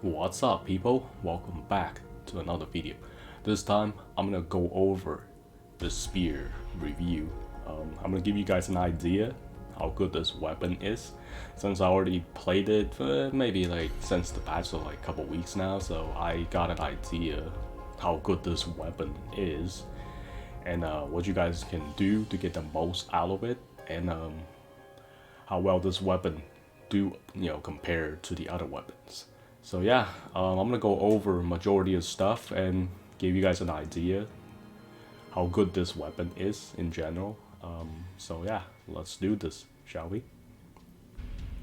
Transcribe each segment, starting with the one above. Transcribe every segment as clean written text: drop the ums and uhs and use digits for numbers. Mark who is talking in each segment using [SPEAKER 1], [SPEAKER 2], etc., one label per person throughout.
[SPEAKER 1] What's up, people? Welcome back to another video. This time I'm gonna go over the spear review. I'm gonna give you guys an idea how good this weapon is, since I already played it maybe like since the patch, so like a couple weeks now, so I got an idea how good this weapon is and what you guys can do to get the most out of it, and how well this weapon do compared to the other weapons. So yeah, I'm gonna go over majority of stuff and give you guys an idea how good this weapon is in general. So yeah, let's do this, shall we?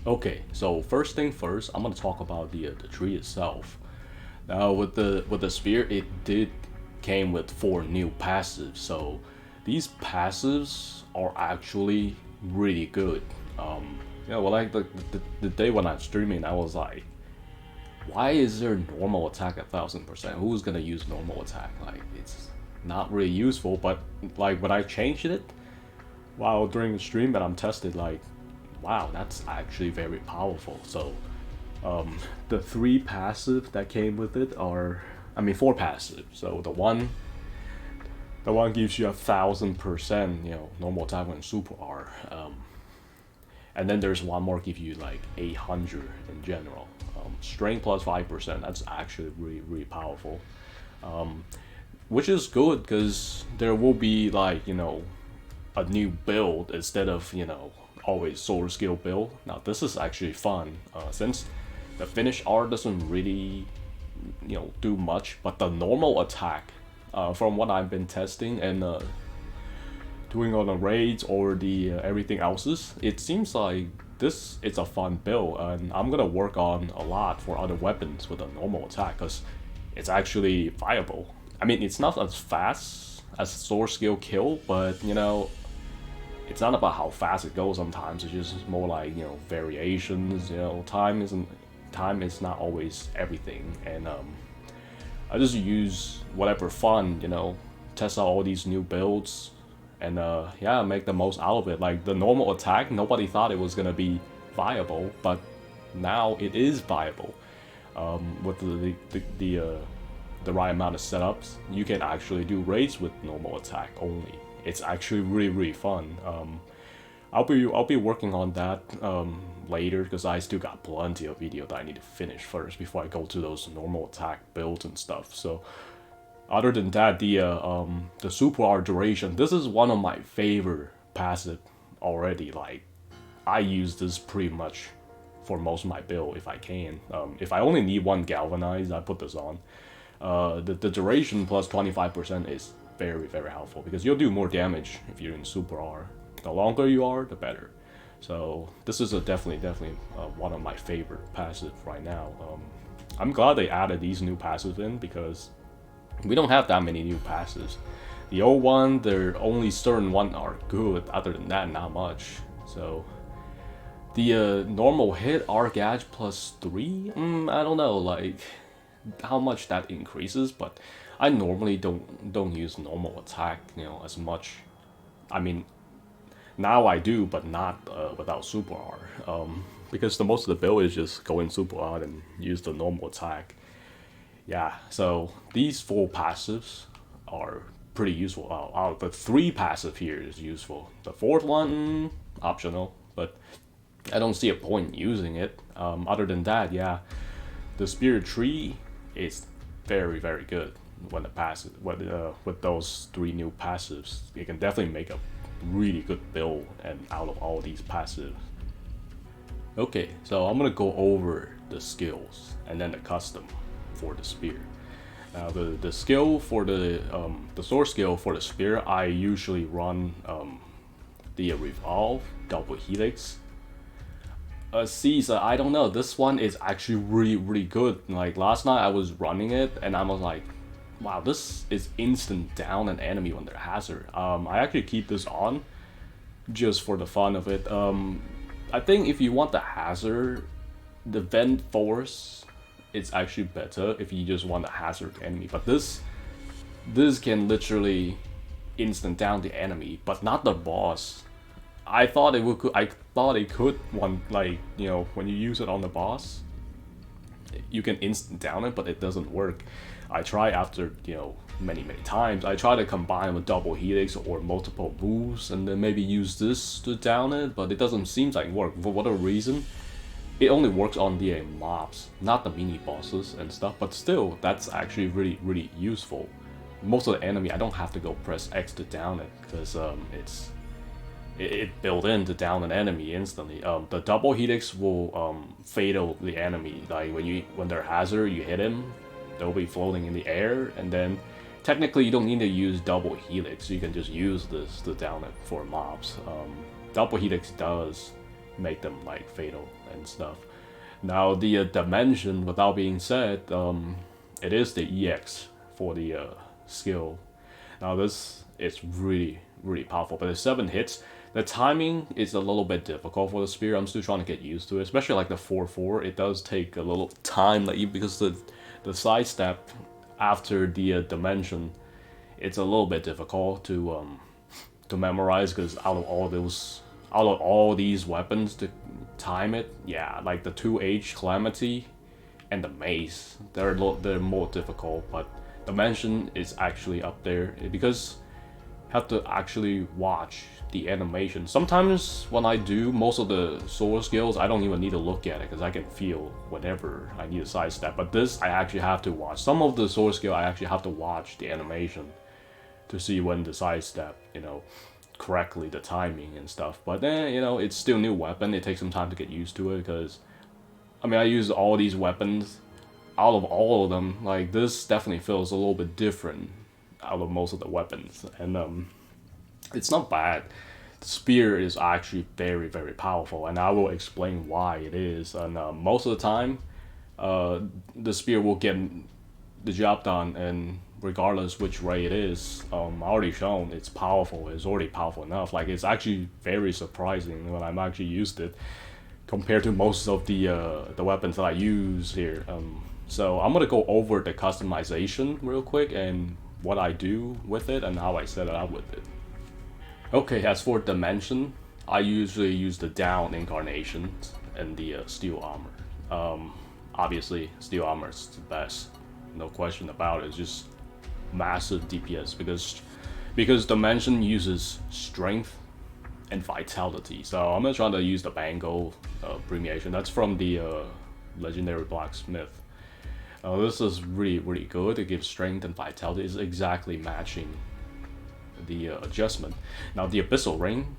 [SPEAKER 1] Okay, so first thing first, I'm gonna talk about the tree itself. Now with the spear, it did came with 4 new passives, so these passives are actually really good. Well, like the day when I'm streaming, I was like, why is there normal attack at 1000%? Who's gonna use normal attack? Like, it's not really useful. But like when I changed it while during the stream and I'm tested, like, wow, that's actually very powerful. So the 3 passive that came with it are, I mean, 4 passive. So the one gives you 1000%, normal attack when super R. And then there's one more give you like 800 in general. Strength plus 5%. That's actually really powerful. Which is good because there will be like a new build instead of always sword skill build. Now this is actually fun since the finish R doesn't really do much, but the normal attack from what I've been testing and doing on the raids or the everything else's, it seems like this is a fun build, and I'm gonna work on a lot for other weapons with a normal attack because it's actually viable. I mean, it's not as fast as sword skill kill, but it's not about how fast it goes. Sometimes it's just more like variations. Time is not always everything, and I just use whatever fun, test out all these new builds, and yeah, make the most out of it. Like the normal attack, nobody thought it was gonna be viable, but now it is viable. With the right amount of setups, you can actually do raids with normal attack only. It's actually really fun. I'll be working on that later because I still got plenty of video that I need to finish first before I go to those normal attack builds and stuff. So other than that, the super R duration, this is one of my favorite passive already. Like, I use this pretty much for most of my build if I can. If I only need one galvanized, I put this on. The duration plus 25% is very helpful because you'll do more damage if you're in super R. The longer you are, the better. So this is definitely one of my favorite passive right now. I'm glad they added these new passives in because we don't have that many new passives. The old one, there only certain ones are good. Other than that, not much. So the normal hit R gauge plus 3. I don't know like how much that increases, but I normally don't use normal attack as much. I mean, now I do, but not without super R. Because the most of the build is just go in super R and use the normal attack. Yeah, so these 4 passives are pretty useful. The 3 passive here is useful. The 4th one, optional, but I don't see a point in using it. Other than that, yeah, the spirit tree is very good when the passive with those 3 new passives. You can definitely make a really good build and out of all these passives. Okay, so I'm gonna go over the skills and then the custom for the spear. Now the skill for the sword skill for the spear, I usually run the revolve double helix. I don't know, this one is actually really good. Like last night I was running it and I was like, wow, this is instant down an enemy when they're hazard. I actually keep this on just for the fun of it. I think if you want the hazard, the vent force, it's actually better if you just want a hazard enemy. But this can literally instant down the enemy, but not the boss. I thought it could one, like when you use it on the boss, you can instant down it, but it doesn't work. I try after, many times. I try to combine with double helix or multiple moves, and then maybe use this to down it, but it doesn't seem like work for whatever reason. It only works on the mobs, not the mini bosses and stuff. But still, that's actually really useful. Most of the enemy, I don't have to go press X to down it because it built in to down an enemy instantly. The double helix will fatal the enemy. Like when they're hazard, you hit him, they'll be floating in the air, and then technically you don't need to use double helix. You can just use this to down it for mobs. Double helix does make them like fatal and stuff. Now the dimension, without being said, it is the EX for the skill. Now this is really powerful, but it's 7 hits. The timing is a little bit difficult for the spear. I'm still trying to get used to it, especially like the 4-4. It does take a little time, like because the sidestep after the dimension, it's a little bit difficult to memorize, because out of all these weapons to time it, yeah, like the 2H Calamity and the Mace, they're more difficult, but dimension is actually up there because you have to actually watch the animation. Sometimes when I do most of the sword skills, I don't even need to look at it because I can feel whenever I need a sidestep. But this, I actually have to watch. Some of the sword skill, I actually have to watch the animation to see when the sidestep, correctly, the timing and stuff. But then, it's still a new weapon. It takes some time to get used to it because, I use all these weapons. Out of all of them, like this definitely feels a little bit different out of most of the weapons, and it's not bad. The spear is actually very powerful, and I will explain why it is. And most of the time, the spear will get the job done, and regardless which way it is, I already shown it's powerful. It's already powerful enough. Like, it's actually very surprising when I'm actually used it compared to most of the weapons that I use here. So I'm gonna go over the customization real quick and what I do with it and how I set it up with it. Okay, as for dimension, I usually use the down incarnation and the steel armor. Obviously, steel armor is the best, no question about it. It's just massive DPS because dimension uses strength and vitality. So I'm gonna try to use the Bango premiation. That's from the legendary blacksmith. This is really good. It gives strength and vitality. It's exactly matching the adjustment. Now the abyssal ring,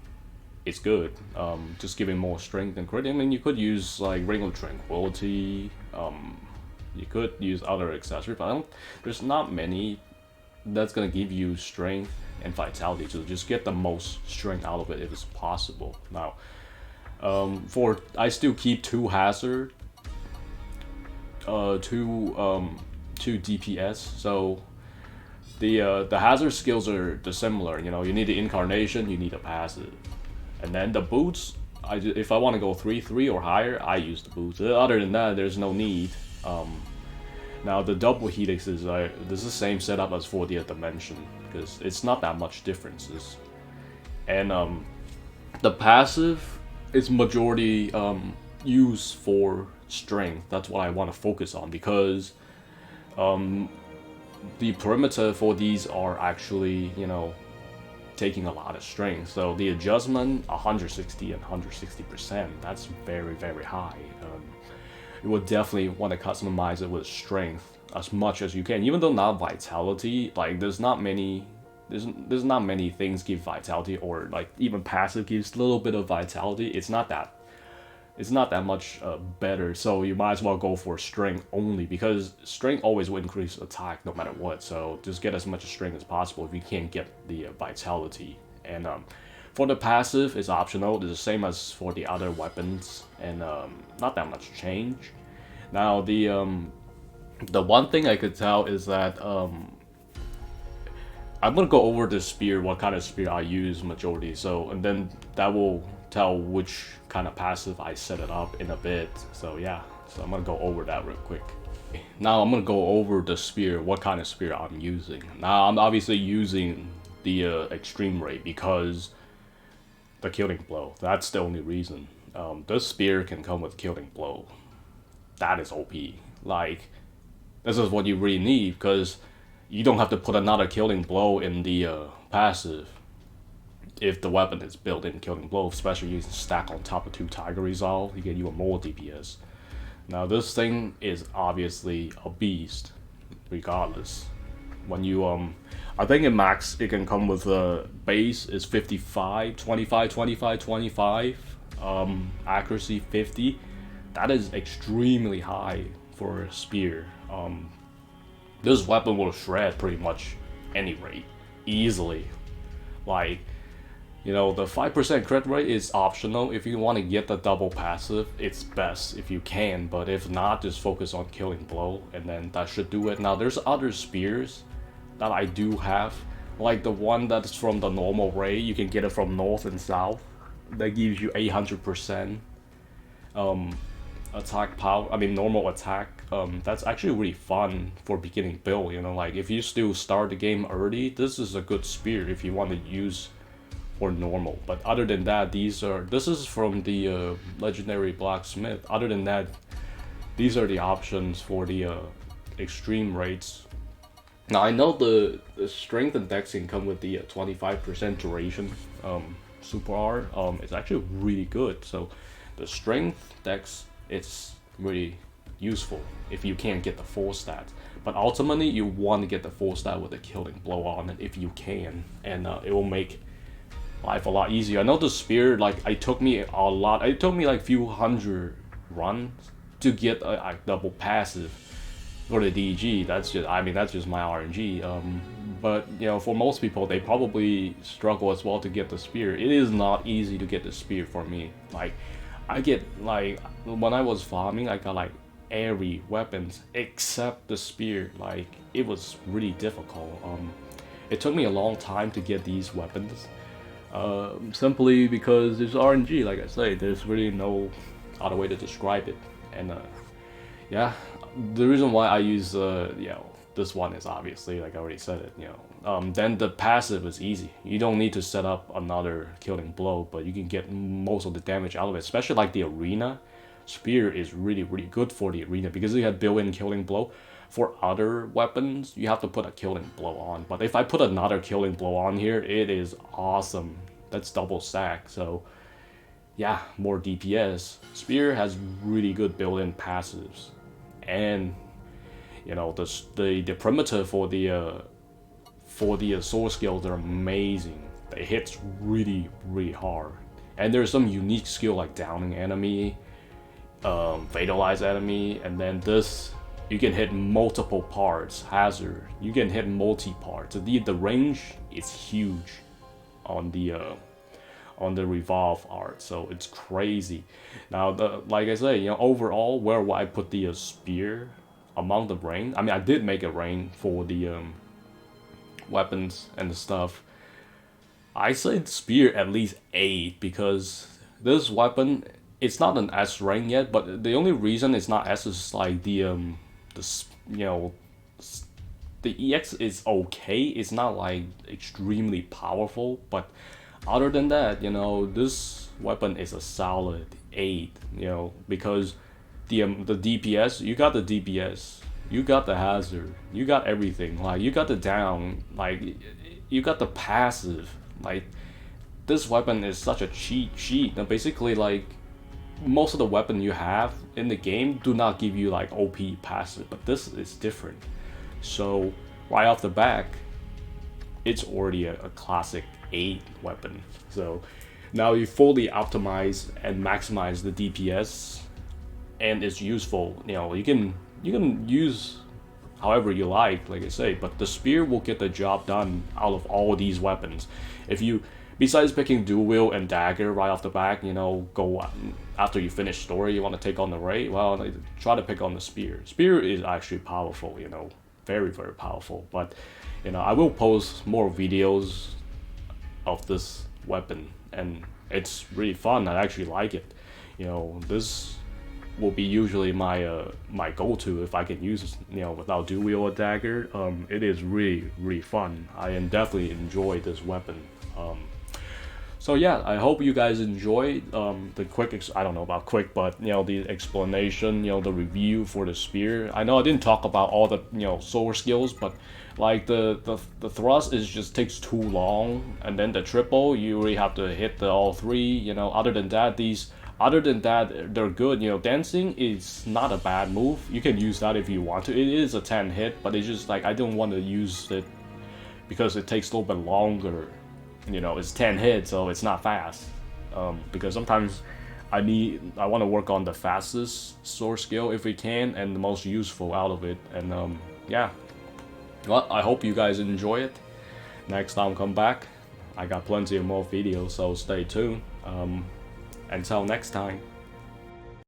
[SPEAKER 1] it's good. Just giving more strength and crit. You could use like Ring of Tranquility. You could use other accessories, but there's not many that's gonna give you strength and vitality. So just get the most strength out of it if it's possible. Now, I still keep 2 hazard. 2 DPS. So the hazard skills are similar. You need the incarnation, you need a passive, and then the boots. If I want to go 3/3 or higher, I use the boots. Other than that, there's no need. Now the double helix is this is the same setup as for the dimension because it's not that much differences, and the passive is majority used for strength. That's what I want to focus on because the perimeter for these are actually taking a lot of strength. So the adjustment 160 and 160%, that's very high. You would definitely want to customize it with strength as much as you can, even though not vitality. Like there's not many things give vitality, or like even passive gives a little bit of vitality. It's not that much better, so you might as well go for strength only because strength always will increase attack no matter what. So just get as much strength as possible if you can't get the vitality. And for the passive, it's optional. It's the same as for the other weapons, and not that much change. Now the one thing I could tell is that I'm gonna go over the spear, what kind of spear I use majority. So, and then that will tell which kind of passive I set it up in a bit. So yeah, so I'm gonna go over that real quick. Now I'm gonna go over the spear, what kind of spear I'm using. Now I'm obviously using the extreme ray because the killing blow. That's the only reason. This spear can come with killing blow. That is OP. like this is what you really need, because you don't have to put another killing blow in the passive if the weapon is built in killing blow, especially using stack on top of 2 Tiger Resolve, you get even more DPS. Now this thing is obviously a beast, regardless. When you I think in max it can come with a base is 55, 25, 25, 25, accuracy 50. That is extremely high for a spear. This weapon will shred pretty much any rate easily. Like, you know, the 5% crit rate is optional. If you want to get the double passive, it's best if you can, but if not, just focus on killing blow, and then that should do it. Now, there's other spears that I do have, like the one that's from the normal raid. You can get it from north and south. That gives you 800% attack power. I mean, normal attack. That's actually really fun for beginning build. You know, like if you still start the game early, this is a good spear if you want to use or normal. But other than that, this is from the legendary blacksmith. Other than that, these are the options for the extreme rates. Now I know the strength and dex can come with the 25% duration super R. It's actually really good. So the strength dex, it's really useful if you can't get the full stat. But ultimately you want to get the full stat with a killing blow on it if you can, and it will make life a lot easier. I know the spear, like it took me like few hundred runs to get a double passive for the DG. That's just my RNG. But you know, for most people, they probably struggle as well to get the spear. It is not easy to get the spear for me. Like I get, like when I was farming, I got like every weapons except the spear. Like it was really difficult. It took me a long time to get these weapons. Simply because it's RNG, like I say, there's really no other way to describe it. And yeah, the reason why I use you know, this one is obviously, like I already said it, you know, then the passive is easy. You don't need to set up another killing blow, but you can get most of the damage out of it. Especially like the arena spear is really good for the arena because you have built-in killing blow. For other weapons, you have to put a killing blow on. But if I put another killing blow on here, it is awesome. That's double stack. So yeah, more DPS. Spear has really good built-in passives, and you know the perimeter for the sword skills are amazing. It hits really hard, and there's some unique skill like downing enemy, fatalize enemy, and then this. You can hit multiple parts, hazard. You can hit multi-parts. The range is huge on the revolve art, so it's crazy. Now, like I say, you know, overall, where would I put the spear among the range? I mean, I did make a range for the weapons and the stuff. I say the spear at least 8 because this weapon, it's not an S rank yet, but the only reason it's not S is like the you know, the EX is okay. It's not like extremely powerful, but other than that, you know, this weapon is a solid 8. You know, because the DPS, you got the DPS, you got the hazard, you got everything. Like you got the down, like you got the passive. Like this weapon is such a cheat sheet. And basically, like most of the weapon you have in the game do not give you like OP passive, but this is different. So right off the back, it's already a classic 8 weapon. So now you fully optimize and maximize the DPS, and it's useful. You know, you can use however you like I say, but the spear will get the job done out of all these weapons. If you, besides picking dual wield and dagger right off the back, you know, go after you finish story, you want to take on the raid, well, try to pick on the spear. Spear is actually powerful, you know, very powerful. But you know, I will post more videos of this weapon, and it's really fun. I actually like it. You know, this will be usually my my go-to if I can use, you know, without dual wield or dagger. It is really fun. I definitely enjoy this weapon. So yeah, I hope you guys enjoyed the quick. I don't know about quick, but the explanation, the review for the spear. I know I didn't talk about all the sword skills, but like the thrust is just takes too long, and then the triple you really have to hit the all three. Other than that, they're good. Dancing is not a bad move. You can use that if you want to. It is a 10 hit, but it's just like I don't want to use it because it takes a little bit longer. It's 10 hits, so it's not fast. Because sometimes I want to work on the fastest sword skill if we can, and the most useful out of it. And yeah, well, I hope you guys enjoy it. Next time come back, I got plenty of more videos, so stay tuned. Until next time.